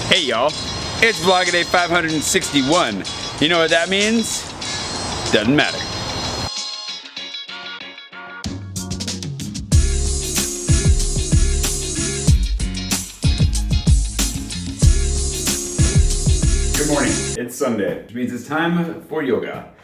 Hey y'all, it's Vlogaday 561. You know what that means? Doesn't matter. Good morning, it's Sunday, which means it's time for yoga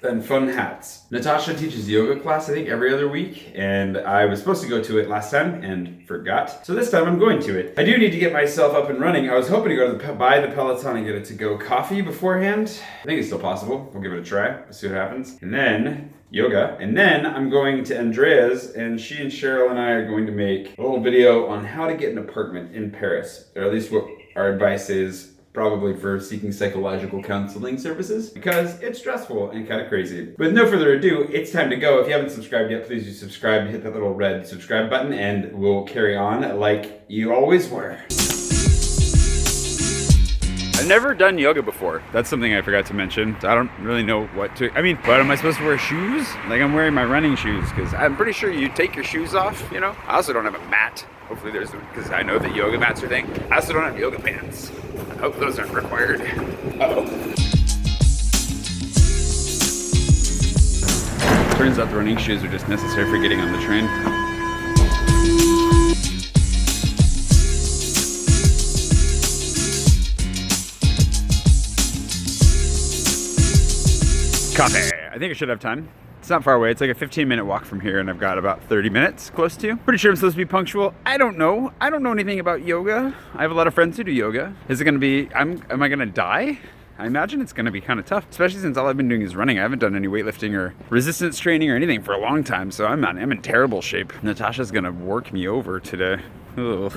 and fun hats. Natasha teaches yoga class, I think, every other week, and I was supposed to go to it last time and forgot. So this time I'm going to it. I do need to get myself up and running. I was hoping to go to buy the Peloton and get a to-go coffee beforehand. I think it's still possible. We'll give it a try. We'll see what happens. And then yoga. And then I'm going to Andrea's, and she and Cheryl and I are going to make a little video on how to get an apartment in Paris, or at least what our advice is. Probably for seeking psychological counseling services, because it's stressful and kind of crazy. With no further ado, it's time to go. If you haven't subscribed yet, please do subscribe. Hit that little red subscribe button and we'll carry on like you always were. I've never done yoga before. That's something I forgot to mention. I don't really know what to, but am I supposed to wear shoes? Like, I'm wearing my running shoes, because I'm pretty sure you take your shoes off, you know? I also don't have a mat. Hopefully there's, because I know that yoga mats are a thing. I also don't have yoga pants. I hope those aren't required. Uh-oh. Turns out the running shoes are just necessary for getting on the train. Coffee. I think I should have time. It's not far away. It's like a 15-minute walk from here, and I've got about 30 minutes close to. Pretty sure I'm supposed to be punctual. I don't know. I don't know anything about yoga. I have a lot of friends who do yoga. Is it gonna be, am I gonna die? I imagine it's gonna be kind of tough, especially since all I've been doing is running. I haven't done any weightlifting or resistance training or anything for a long time, so I'm in terrible shape. Natasha's gonna work me over today. Ugh.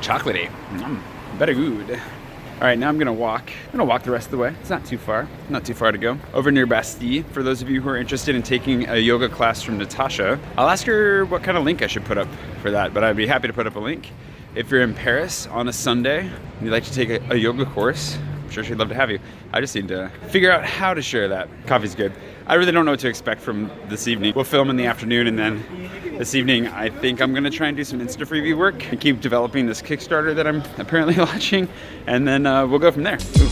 Chocolatey. Very good. All right, now I'm gonna walk the rest of the way. It's not too far to go. Over near Bastille, for those of you who are interested in taking a yoga class from Natasha, I'll ask her what kind of link I should put up for that, but I'd be happy to put up a link. If you're in Paris on a Sunday and you'd like to take a yoga course, I'm sure she'd love to have you. I just need to figure out how to share that. Coffee's good. I really don't know what to expect from this evening. We'll film in the afternoon, and then this evening I think I'm gonna try and do some Insta freebie work and keep developing this Kickstarter that I'm apparently launching, and then we'll go from there. Ooh.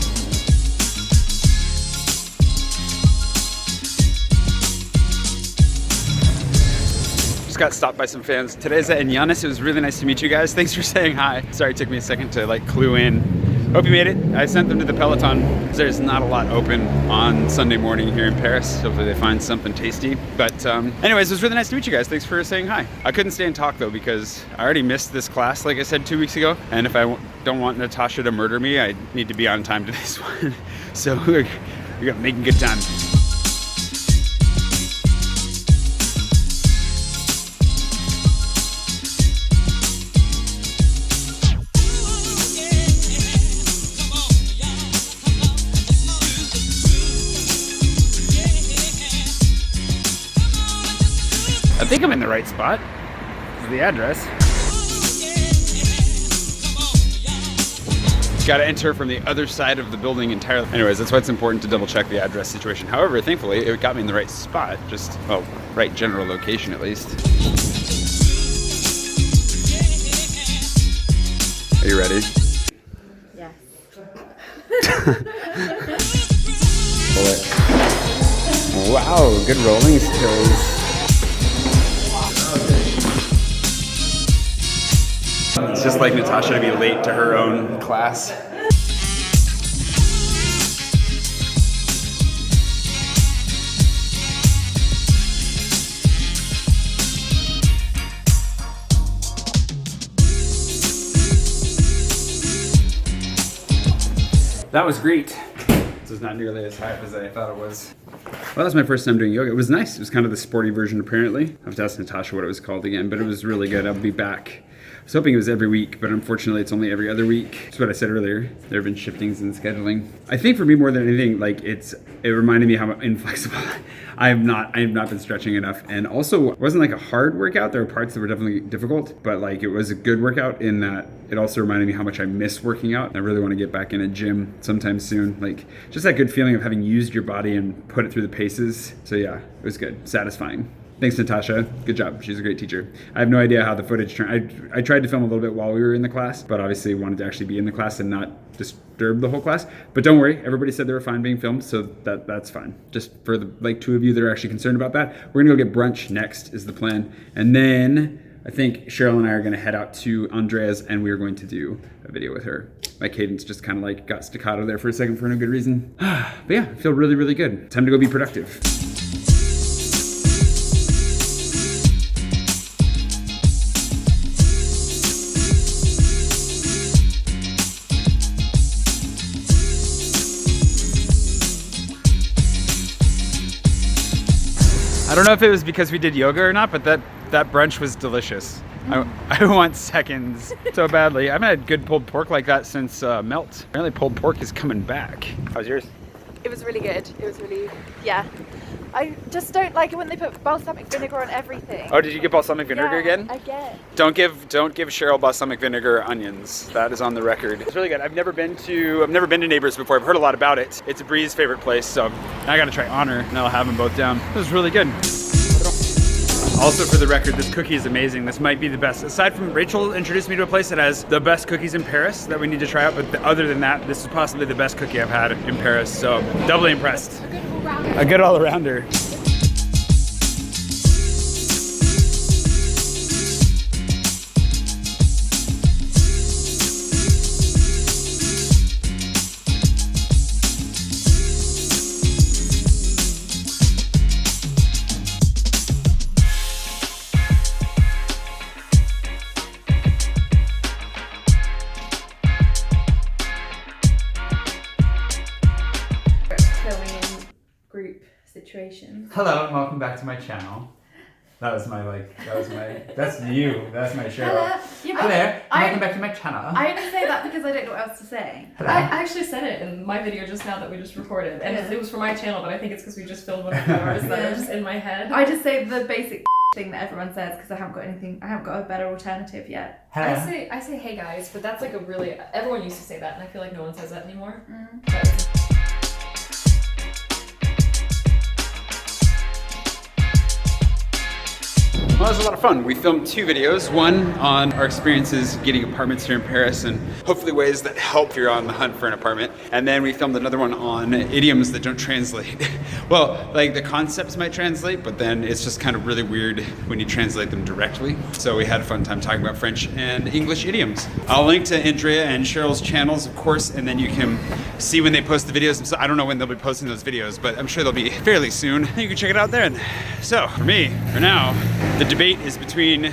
Just got stopped by some fans. Today's at Giannis. It was really nice to meet you guys. Thanks for saying hi. Sorry it took me a second to like clue in. Hope you made it. I sent them to the Peloton because there's not a lot open on Sunday morning here in Paris. Hopefully they find something tasty. But anyways, it was really nice to meet you guys. Thanks for saying hi. I couldn't stay and talk though because I already missed this class, like I said 2 weeks ago. And if I don't want Natasha to murder me, I need to be on time to this one. So we're making good time. I think I'm in the right spot. This is the address. Got to enter from the other side of the building entirely. Anyways, that's why it's important to double check the address situation. However, thankfully, it got me in the right spot. Just, well, right general location at least. Are you ready? Yes. Wow, good rolling skills. It's just like Natasha to be late to her own class. That was great. This is not nearly as hype as I thought it was. Well, that was my first time doing yoga. It was nice. It was kind of the sporty version apparently. I have to ask Natasha what it was called again, but it was really good. I'll be back was hoping it was every week, but unfortunately it's only every other week. That's what I said earlier. There have been shiftings in scheduling. I think for me more than anything, like it reminded me how inflexible I have not been stretching enough. And also it wasn't like a hard workout. There were parts that were definitely difficult, but like it was a good workout in that it also reminded me how much I miss working out. I really want to get back in a gym sometime soon. Like just that good feeling of having used your body and put it through the paces. So yeah, it was good, satisfying. Thanks, Natasha. Good job. She's a great teacher. I have no idea how the footage turned. I tried to film a little bit while we were in the class, but obviously wanted to actually be in the class and not disturb the whole class. But don't worry, everybody said they were fine being filmed, so that's fine. Just for the like 2 of you that are actually concerned about that, we're gonna go get brunch next is the plan. And then I think Cheryl and I are gonna head out to Andrea's and we are going to do a video with her. My cadence just kind of like got staccato there for a second for no good reason. But yeah, I feel really, really good. Time to go be productive. I don't know if it was because we did yoga or not, but that brunch was delicious. I want seconds so badly. I haven't had good pulled pork like that since Melt. Apparently pulled pork is coming back. How's yours? It was really good. It was really, yeah. I just don't like it when they put balsamic vinegar on everything. Oh, did you get balsamic vinegar again? Again. Don't give Cheryl balsamic vinegar onions. That is on the record. It's really good. I've never been to Neighbors before. I've heard a lot about it. It's Bree's favorite place, so now I gotta try Honor and I'll have them both down. It was really good. Also, for the record, this cookie is amazing. This might be the best. Aside from Rachel introduced me to a place that has the best cookies in Paris that we need to try out, but other than that, this is possibly the best cookie I've had in Paris, so doubly impressed. A good all-arounder. Situations. Hello and welcome back to my channel. That's you. That's my show. Hello. Hello, and welcome back to my channel. I only say that because I don't know what else to say. Hello. I actually said it in my video just now that we just recorded, and it was for my channel, but I think it's because we just filmed one of the hours that are just in my head. I just say the basic thing that everyone says because I haven't got a better alternative yet. Hello. I say hey guys, but that's like a really, everyone used to say that, and I feel like no one says that anymore. Well, it was a lot of fun. We filmed 2 videos, one on our experiences getting apartments here in Paris and hopefully ways that help if you're on the hunt for an apartment. And then we filmed another one on idioms that don't translate. Well, like the concepts might translate, but then it's just kind of really weird when you translate them directly. So we had a fun time talking about French and English idioms. I'll link to Andrea and Cheryl's channels, of course, and then you can see when they post the videos. So I don't know when they'll be posting those videos, but I'm sure they'll be fairly soon. You can check it out there. So for me, for now, the debate is between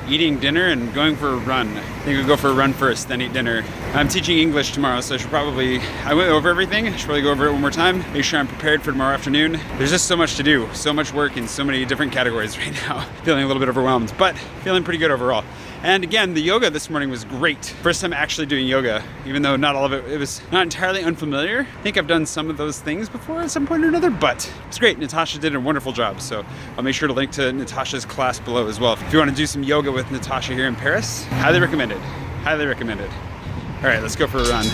eating dinner and going for a run. I think we'll go for a run first, then eat dinner. I'm teaching English tomorrow, so I went over everything. I should probably go over it one more time, make sure I'm prepared for tomorrow afternoon. There's just so much to do, so much work in so many different categories right now. Feeling a little bit overwhelmed, but feeling pretty good overall. And again, the yoga this morning was great. First time actually doing yoga, even though not all of it was not entirely unfamiliar. I think I've done some of those things before at some point or another, but it's great. Natasha did a wonderful job, so I'll make sure to link to Natasha's class below as well. If you want to do some yoga with Natasha here in Paris, highly recommended. Highly recommended. All right, let's go for a run.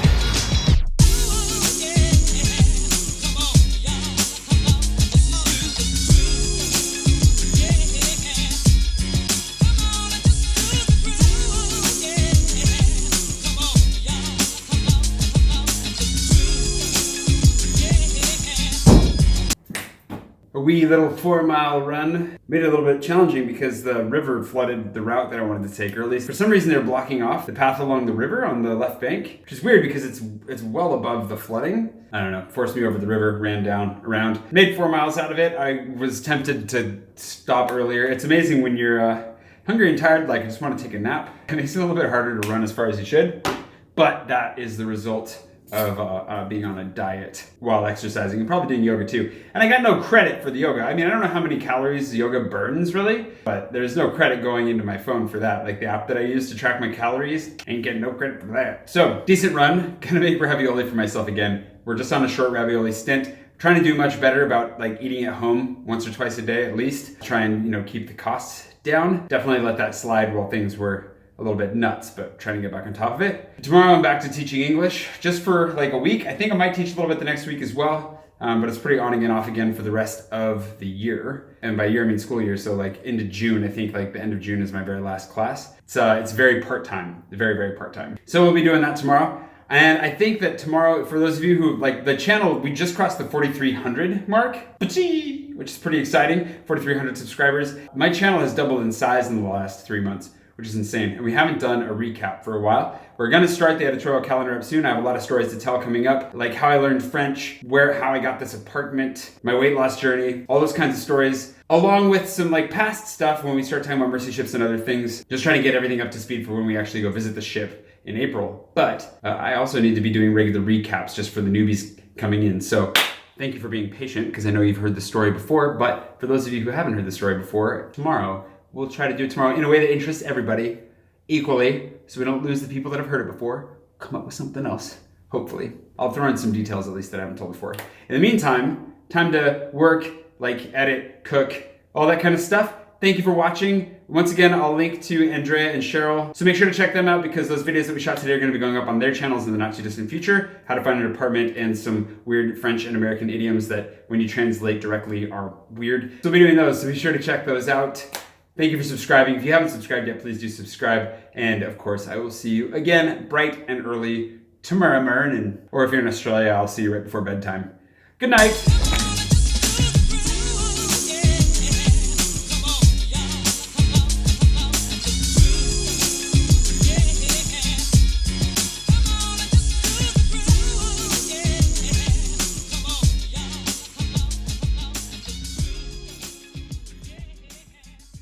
A wee little 4-mile run. Made it a little bit challenging because the river flooded the route that I wanted to take, or at least for some reason they were blocking off the path along the river on the left bank, which is weird because it's well above the flooding. I don't know, forced me over the river, ran down, around. Made 4 miles out of it. I was tempted to stop earlier. It's amazing when you're hungry and tired, like I just want to take a nap. It makes it a little bit harder to run as far as you should, but that is the result of being on a diet while exercising and probably doing yoga too. And I got no credit for the yoga. I mean, I don't know how many calories yoga burns really, but there's no credit going into my phone for that. Like the app that I use to track my calories, ain't getting no credit for that. So decent run, gonna make ravioli for myself again. We're just on a short ravioli stint. Trying to do much better about like eating at home once or twice a day at least. Try and, you know, keep the costs down. Definitely let that slide while things were a little bit nuts, but trying to get back on top of it. Tomorrow I'm back to teaching English just for like a week. I think I might teach a little bit the next week as well. But it's pretty on again, off again for the rest of the year. And by year, I mean school year. So like into June, I think like the end of June is my very last class. It's very part-time, very, very part-time. So we'll be doing that tomorrow. And I think that tomorrow, for those of you who like the channel, we just crossed the 4,300 mark, which is pretty exciting, 4,300 subscribers. My channel has doubled in size in the last 3 months, which is insane. And we haven't done a recap for a while. We're gonna start the editorial calendar up soon. I have a lot of stories to tell coming up, like how I learned French, how I got this apartment, my weight loss journey, all those kinds of stories, along with some like past stuff when we start talking about mercy ships and other things, just trying to get everything up to speed for when we actually go visit the ship in April. But I also need to be doing regular recaps just for the newbies coming in. So thank you for being patient, because I know you've heard the story before, but for those of you who haven't heard the story before, tomorrow, we'll try to do it tomorrow in a way that interests everybody equally, so we don't lose the people that have heard it before. Come up with something else, hopefully. I'll throw in some details at least that I haven't told before. In the meantime, time to work, like edit, cook, all that kind of stuff. Thank you for watching. Once again, I'll link to Andrea and Cheryl, so make sure to check them out, because those videos that we shot today are going to be going up on their channels in the not too distant future. How to find an apartment and some weird French and American idioms that when you translate directly are weird. So we'll be doing those, so be sure to check those out. Thank you for subscribing. If you haven't subscribed yet, please do subscribe. And of course, I will see you again bright and early tomorrow morning. Or if you're in Australia, I'll see you right before bedtime. Good night.